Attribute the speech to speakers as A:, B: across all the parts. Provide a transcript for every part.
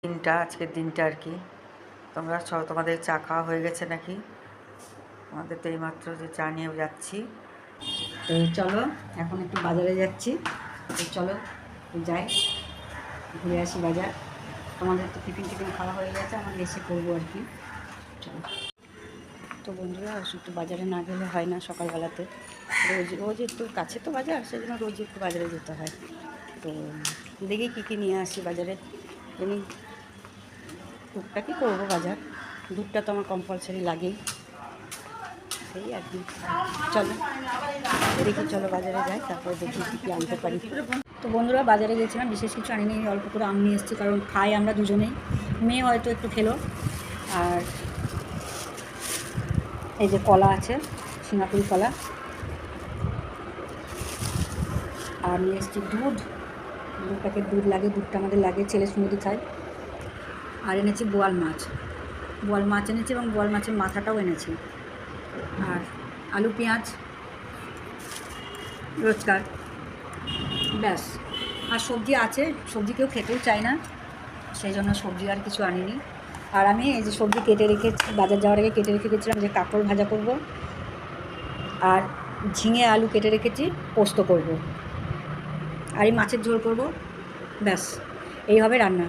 A: দিনটা আজকের দিনটা আর কি। তোমরা সব তোমাদের চা খাওয়া হয়ে গেছে নাকি? আমাদের তো এইমাত্র যে চা নিয়ে যাচ্ছি। তো চলো এখন একটু বাজারে যাচ্ছি। তো চলো যাই, ঘুরে আসি বাজার। তোমাদের তো টিফিন খাওয়া হয়ে গেছে, আমাদের এসে করবো আর কি। চলো। তো বন্ধুরা একটু বাজারে না গেলে হয় না সকালবেলাতে। রোজ একটু কাছে তো বাজার, সেজন্য রোজ একটু বাজারে যেতে হয়। তো দেখি কী নিয়ে আসি বাজারে। এমনি টুকটাকই করবো বাজার, দুধটা তো আমার কম্পালসারি লাগেই, সেই আর কি। চলো দেখি, চলো বাজারে যাই, তারপরে দেখি কী আনতে পারি। তো বন্ধুরা বাজারে গেছিলাম, বিশেষ কিছু আনিনি, অল্প করে আম নিয়ে এসেছি, কারণ খাই আমরা দুজনেই। মেয়ে হয়তো একটু খেলো। আর এই যে কলা আছে, সিঙ্গাপুরি কলা। আর নিয়ে এসেছি দুধ, 2 প্যাকেট দুধ লাগে, দুধটা আমাদের লাগে, ছেলে স্মুদি খায়। আর এনেছি বোয়াল মাছ এনেছি, এবং বোয়াল মাছের মাথাটাও এনেছি। আর আলু পেঁয়াজ রোজকার, ব্যাস। আর সবজি আছে, সবজি কেউ খেতেও চায় না, সেই জন্য সবজি আর কিছু আনিনি। আর আমি এই যে সবজি কেটে রেখেছি, বাজার যাওয়ার আগে কেটে রেখে গেছিলাম যে কাঁকরোল ভাজা করব, আর ঝিঙে আলু কেটে রেখেছি পোস্ত করব, আর এই মাছের ঝোল করব, ব্যাস। এই হবে রান্না।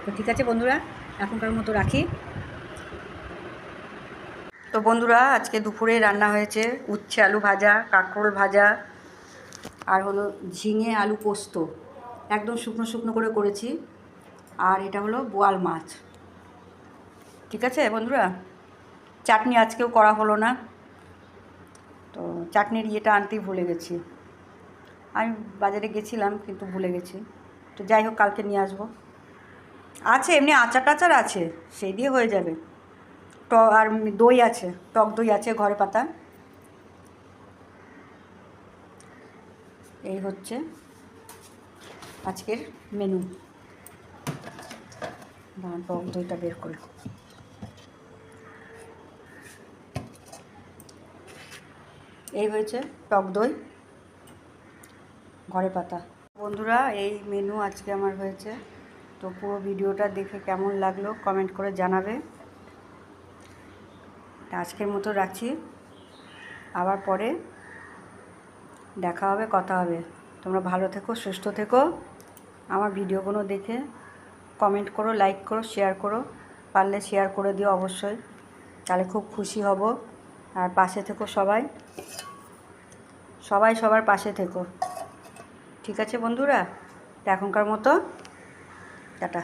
A: তো ঠিক আছে বন্ধুরা, এখনকার মতো রাখি। তো বন্ধুরা আজকে দুপুরে রান্না হয়েছে উচ্ছে আলু ভাজা, কাঁকরোল ভাজা, আর হলো ঝিঙে আলু পোস্ত, একদম শুকনো শুকনো করে করেছি। আর এটা হলো বোয়াল মাছ। ঠিক আছে বন্ধুরা, চাটনি আজকেও করা হলো না, তো চাটনির ইয়েটা আনতেই ভুলে গেছি। আমি বাজারে গেছিলাম কিন্তু ভুলে গেছি। তো যাই হোক, কালকে নিয়ে আসবো। আছে এমনি আচার টাচার আছে, সেই দিয়ে হয়ে যাবে। আর দই আছে, টক দই আছে ঘরে পাতা। এই হচ্ছে আজকের মেনু। টক দইটা বের করে, এই হয়েছে টক দই ঘরে পাতা। বন্ধুরা এই মেনু আজকে আমার হয়েছে। তো পুরো ভিডিওটা দেখে কেমন লাগলো কমেন্ট করে জানাবে। আজকের মতো রাখছি, আবার পরে দেখা হবে, কথা হবে। তোমরা ভালো থেকো, সুস্থ থেকো। আমার ভিডিওগুলো দেখে কমেন্ট করো, লাইক করো, শেয়ার করো, পারলে শেয়ার করে দিও অবশ্যই, তাহলে খুব খুশি হব। আর পাশে থেকো সবাই, সবার পাশে থেকো। ঠিক আছে বন্ধুরা, এখনকার মতো টাটা।